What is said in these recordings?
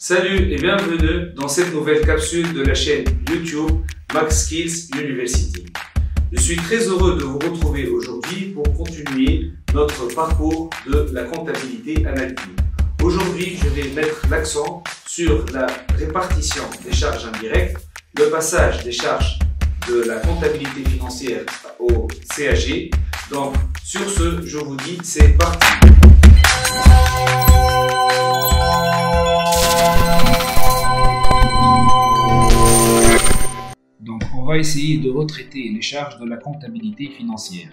Salut et bienvenue dans cette nouvelle capsule de la chaîne YouTube Max Skills University. Je suis très heureux de vous retrouver aujourd'hui pour continuer notre parcours de la comptabilité analytique. Aujourd'hui, je vais mettre l'accent sur la répartition des charges indirectes, le passage des charges de la comptabilité financière au CAG. Donc, sur ce, je vous dis, c'est parti. Donc, on va essayer de retraiter les charges de la comptabilité financière.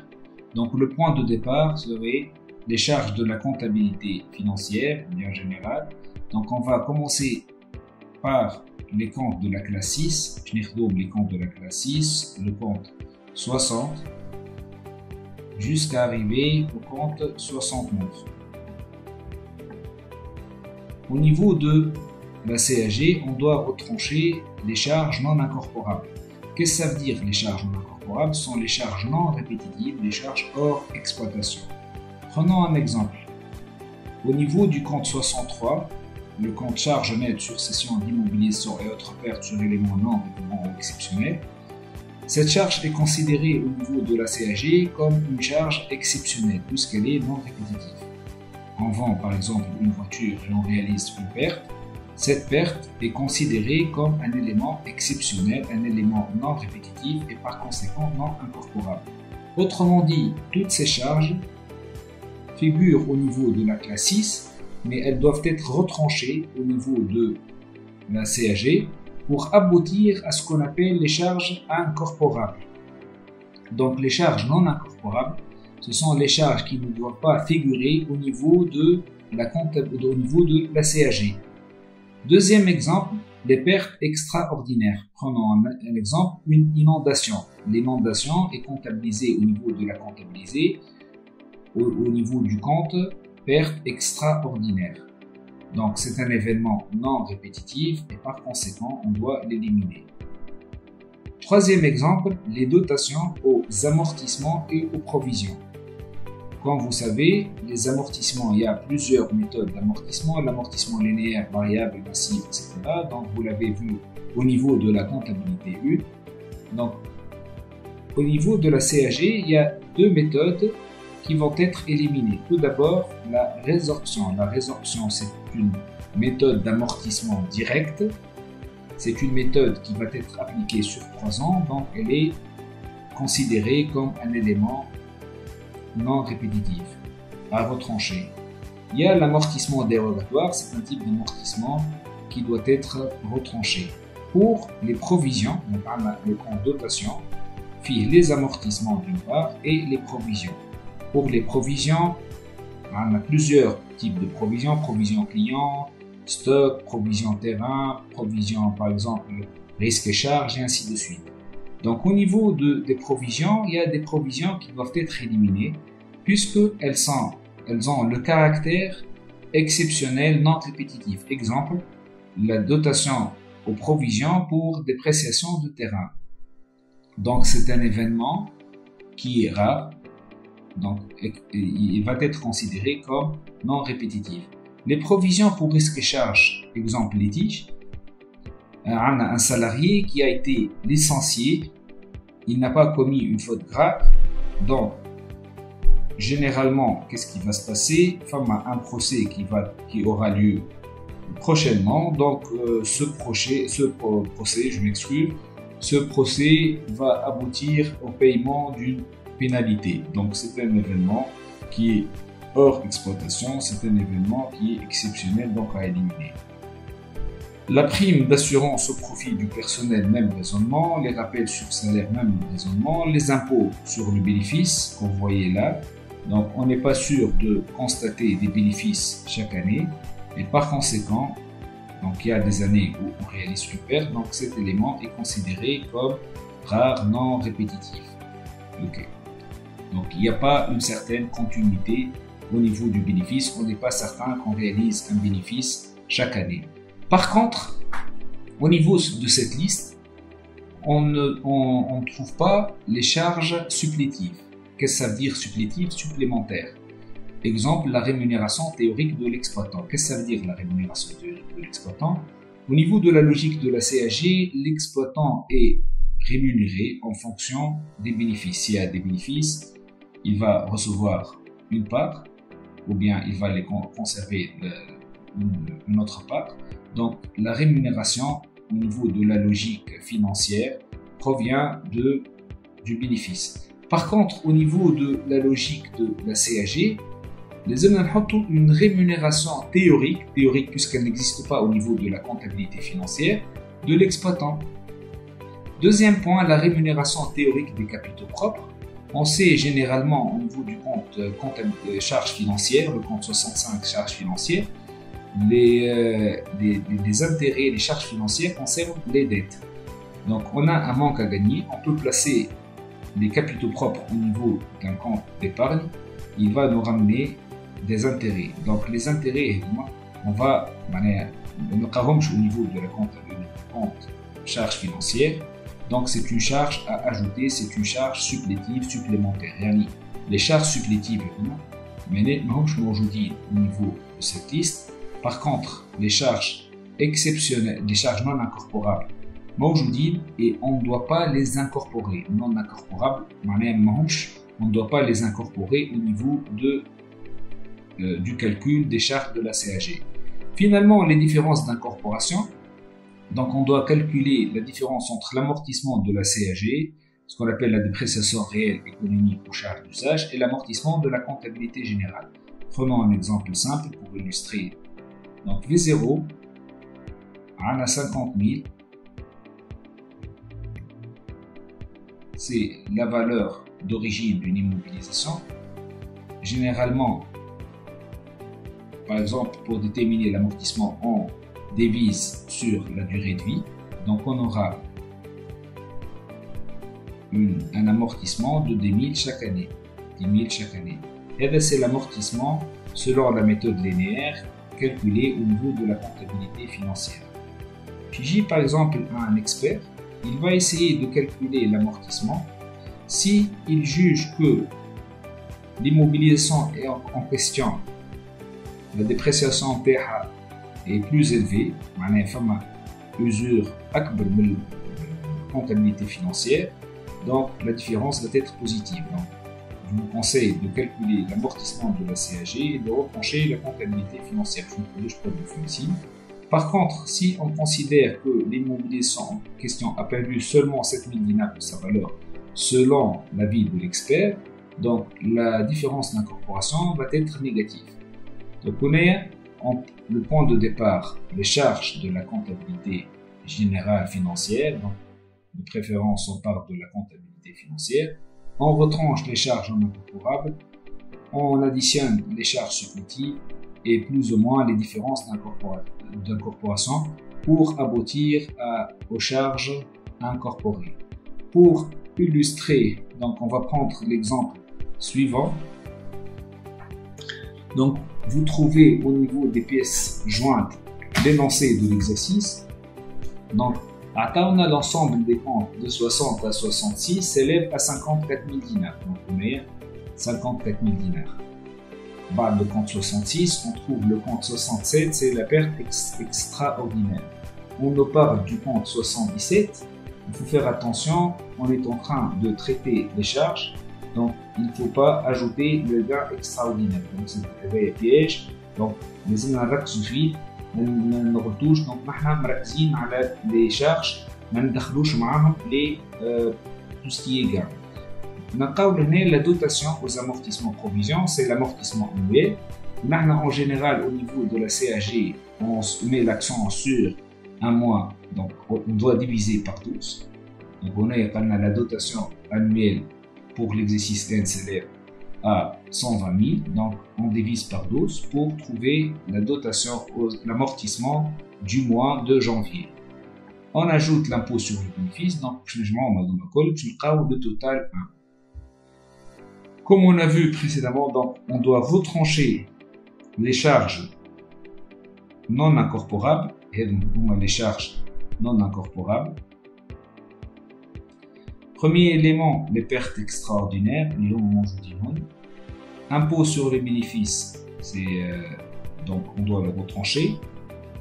Donc, le point de départ serait les charges de la comptabilité financière, bien générale. Donc, on va commencer par les comptes de la classe 6. Je n'ai les comptes de la classe 6, le compte 60, jusqu'à arriver au compte 69. Au niveau de la CAG, on doit retrancher les charges non incorporables. Qu'est-ce que ça veut dire les charges non incorporables? Ce sont les charges non répétitives, les charges hors exploitation. Prenons un exemple. Au niveau du compte 63, le compte charge nette sur cession d'immobilisation et autres pertes sur éléments non récurrents ou exceptionnels, cette charge est considérée au niveau de la CAG comme une charge exceptionnelle puisqu'elle est non répétitive. On vend par exemple une voiture et on réalise une perte. Cette perte est considérée comme un élément exceptionnel, un élément non répétitif et par conséquent non incorporable. Autrement dit, toutes ces charges figurent au niveau de la classe 6, mais elles doivent être retranchées au niveau de la CAG pour aboutir à ce qu'on appelle les charges incorporables. Donc les charges non incorporables, ce sont les charges qui ne doivent pas figurer au niveau de la CAG. Deuxième exemple, les pertes extraordinaires. Prenons un exemple, une inondation. L'inondation est comptabilisée au niveau de la comptabilisée, au niveau du compte perte extraordinaire. Donc c'est un événement non répétitif et par conséquent on doit l'éliminer. Troisième exemple, les dotations aux amortissements et aux provisions. Comme vous savez, les amortissements, il y a plusieurs méthodes d'amortissement, l'amortissement linéaire, variable, massif, etc. Donc vous l'avez vu au niveau de la comptabilité 1. Donc au niveau de la CAG, il y a deux méthodes qui vont être éliminées. Tout d'abord, la résorption. La résorption, c'est une méthode d'amortissement direct. C'est une méthode qui va être appliquée sur 3 ans, donc elle est considérée comme un élément non répétitif à retrancher. Il y a l'amortissement dérogatoire, c'est un type d'amortissement qui doit être retranché. Pour les provisions, donc le compte dotation, fait les amortissements d'une part et les provisions. Pour les provisions, on a plusieurs types de provisions, provision client, stock, provision terrain, provision par exemple risque et charge et ainsi de suite. Donc au niveau des provisions, il y a des provisions qui doivent être éliminées puisqu'elles ont le caractère exceptionnel non répétitif. Exemple, la dotation aux provisions pour dépréciation de terrain. Donc c'est un événement qui est rare, donc il va être considéré comme non répétitif. Les provisions pour risque et charge, exemple litige. On a un salarié qui a été licencié, il n'a pas commis une faute grave, donc généralement qu'est-ce qui va se passer? Femme a un procès qui aura lieu prochainement, donc ce procès, ce procès va aboutir au paiement d'une pénalité. Donc c'est un événement qui est hors exploitation, c'est un événement qui est exceptionnel, donc à éliminer. La prime d'assurance au profit du personnel, même raisonnement, les rappels sur salaire, même raisonnement, les impôts sur le bénéfice, que vous voyez là. Donc on n'est pas sûr de constater des bénéfices chaque année, et par conséquent, donc il y a des années où on réalise une perte, donc cet élément est considéré comme rare, non répétitif. Ok. Donc il n'y a pas une certaine continuité au niveau du bénéfice, on n'est pas certain qu'on réalise un bénéfice chaque année. Par contre, au niveau de cette liste, on ne trouve pas les charges supplétives. Qu'est-ce que ça veut dire supplétive? Supplémentaire. Exemple, la rémunération théorique de l'exploitant. Qu'est-ce que ça veut dire la rémunération théorique de l'exploitant? Au niveau de la logique de la CAG, l'exploitant est rémunéré en fonction des bénéfices. S'il y a des bénéfices, il va recevoir une part, ou bien il va les conserver une autre part. Donc la rémunération au niveau de la logique financière provient du bénéfice. Par contre, au niveau de la logique de la CAG, les hommes ont une rémunération théorique puisqu'elle n'existe pas au niveau de la comptabilité financière, de l'exploitant. Deuxième point, la rémunération théorique des capitaux propres. On sait généralement au niveau du compte charges financières, le compte 65 charges financières, les intérêts, les charges financières concernent les dettes. Donc on a un manque à gagner, on peut placer les capitaux propres au niveau d'un compte d'épargne, il va nous ramener des intérêts. Donc les intérêts, on va au niveau de la compte charge financière. Donc c'est une charge à ajouter, c'est une charge supplémentaire. Les charges supplétives, mais non, je m'en dis au niveau de cette liste. Par contre, les charges exceptionnelles, les charges non incorporables, et on ne doit pas les incorporer. Non incorporables, on ne doit pas les incorporer au niveau du calcul des charges de la CAG. Finalement, les différences d'incorporation. Donc, on doit calculer la différence entre l'amortissement de la CAG, ce qu'on appelle la dépréciation réelle économique ou charge d'usage, et l'amortissement de la comptabilité générale. Prenons un exemple simple pour illustrer. Donc, V0, on a 50 000. C'est la valeur d'origine d'une immobilisation. Généralement, par exemple, pour déterminer l'amortissement, on divise sur la durée de vie. Donc, on aura un amortissement de 10 000 chaque année. 10 000 chaque année. Et c'est l'amortissement selon la méthode linéaire calculée au niveau de la comptabilité financière. Puis j'ai par exemple un expert, il va essayer de calculer l'amortissement. Si il juge que l'immobilisation est en question, la dépréciation PH est plus élevée, usure akbar de la comptabilité financière, donc la différence doit être positive. Donc, je vous conseille de calculer l'amortissement de la CAG et de repencher la comptabilité financière. Je peux le faire ici. Par contre, si on considère que l'immobilisation en question a perdu seulement 7 000 dinars de sa valeur selon l'avis de l'expert, donc la différence d'incorporation va être négative. Donc on a le point de départ, les charges de la comptabilité générale financière, donc de préférence on part de la comptabilité financière, on retranche les charges non incorporables, on additionne les charges supplétives et plus ou moins les différences d'incorporation pour aboutir aux charges incorporées. Pour illustrer, donc on va prendre l'exemple suivant. Donc vous trouvez au niveau des pièces jointes l'énoncé de l'exercice. Donc on a l'ensemble des comptes de 60 à 66 s'élève à 54 000 dinars. Donc on est 54 000 dinars. Bas le compte 66, on trouve le compte 67, c'est la perte extraordinaire. On nous parle du compte 77. Il faut faire attention, on est en train de traiter les charges, donc il ne faut pas ajouter le gain extraordinaire. Donc c'est un piège. Donc les inarrêtés ما نغلطوش دونك نحنا مركزين على لي شارج ما ندخلوش معاهم لي tout ce qui est gain. نلقاو هنا la dotation aux amortissements provisions, c'est l'amortissement annuel. نحنا en général au niveau de la CAG, on met l'accent sur un mois, donc on doit diviser par 12. Donc on a la dotation annuelle pour l'exercice N s'élève à 120 000, donc on divise par 12 pour trouver la dotation, l'amortissement du mois de janvier. On ajoute l'impôt sur le bénéfice, donc le total 1. Comme on a vu précédemment, donc on doit retrancher les charges non incorporables, et donc les charges non incorporables. Premier élément, les pertes extraordinaires, Impôt sur les bénéfices, donc on doit le retrancher.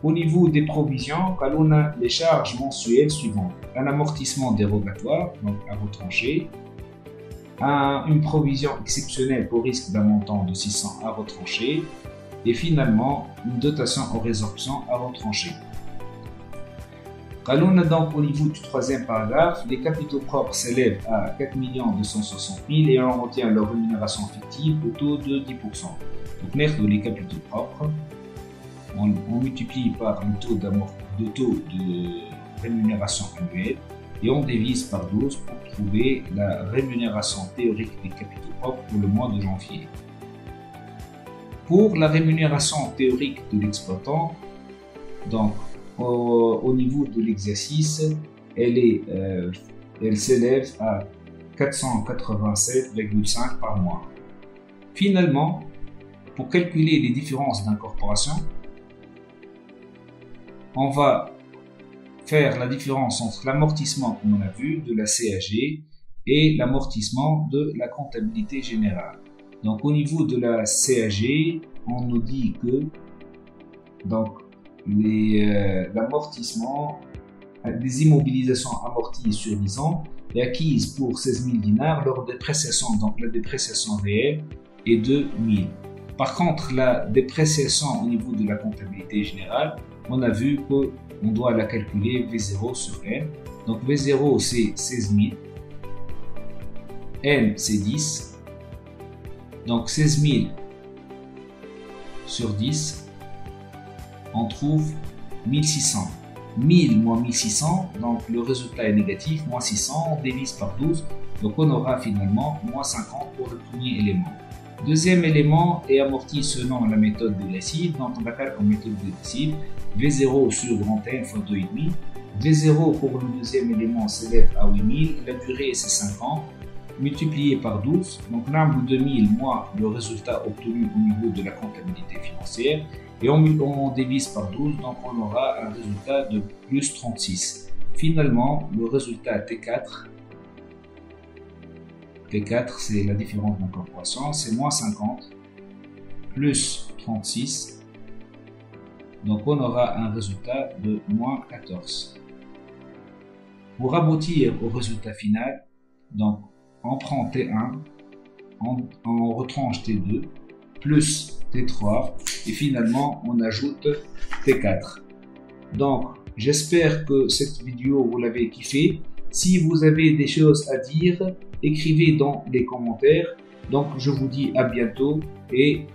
Au niveau des provisions, on a les charges mensuelles suivantes. Un amortissement dérogatoire, donc à retrancher. Une provision exceptionnelle pour risque d'un montant de 600 à retrancher. Et finalement, une dotation aux résorptions à retrancher. On a donc au niveau du troisième paragraphe, les capitaux propres s'élèvent à 4 260 000 et on retient leur rémunération fictive au taux de 10%. Donc, les capitaux propres, on multiplie par le taux de rémunération annuelle et on divise par 12 pour trouver la rémunération théorique des capitaux propres pour le mois de janvier. Pour la rémunération théorique de l'exploitant, donc au niveau de l'exercice, elle s'élève à 487,5 par mois. Finalement, pour calculer les différences d'incorporation, on va faire la différence entre l'amortissement, comme on a vu, de la CAG et l'amortissement de la comptabilité générale. Donc au niveau de la CAG, on nous dit que l'amortissement des immobilisations amorties sur 10 ans est acquise pour 16 000 dinars. Leur dépréciation, donc la dépréciation réelle, est de 1000. Par contre, la dépréciation au niveau de la comptabilité générale, on a vu qu'on doit la calculer V0 sur N. Donc V0 c'est 16 000, N c'est 10. Donc 16 000 sur 10, on trouve 1600. 1000 moins 1600, donc le résultat est négatif, moins 600, on divise par 12, donc on aura finalement moins 50 pour le premier élément. Deuxième élément est amorti selon la méthode dégressive, donc on va faire comme méthode dégressive, V0 sur grand N fois 2,5. V0 pour le deuxième élément s'élève à 8000, la durée c'est 5 ans, multiplié par 12, donc nombre de 1000 moins le résultat obtenu au niveau de la comptabilité financière, et on divise par 12, donc on aura un résultat de plus 36. Finalement, le résultat T4 c'est la différence d'incorporation, c'est moins 50 plus 36, donc on aura un résultat de moins 14. Pour aboutir au résultat final, donc on prend T1, on retranche T2, plus T3, et finalement on ajoute T4. Donc j'espère que cette vidéo vous l'avez kiffé. Si vous avez des choses à dire, écrivez dans les commentaires. Donc je vous dis à bientôt et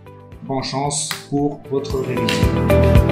bonne chance pour votre révision.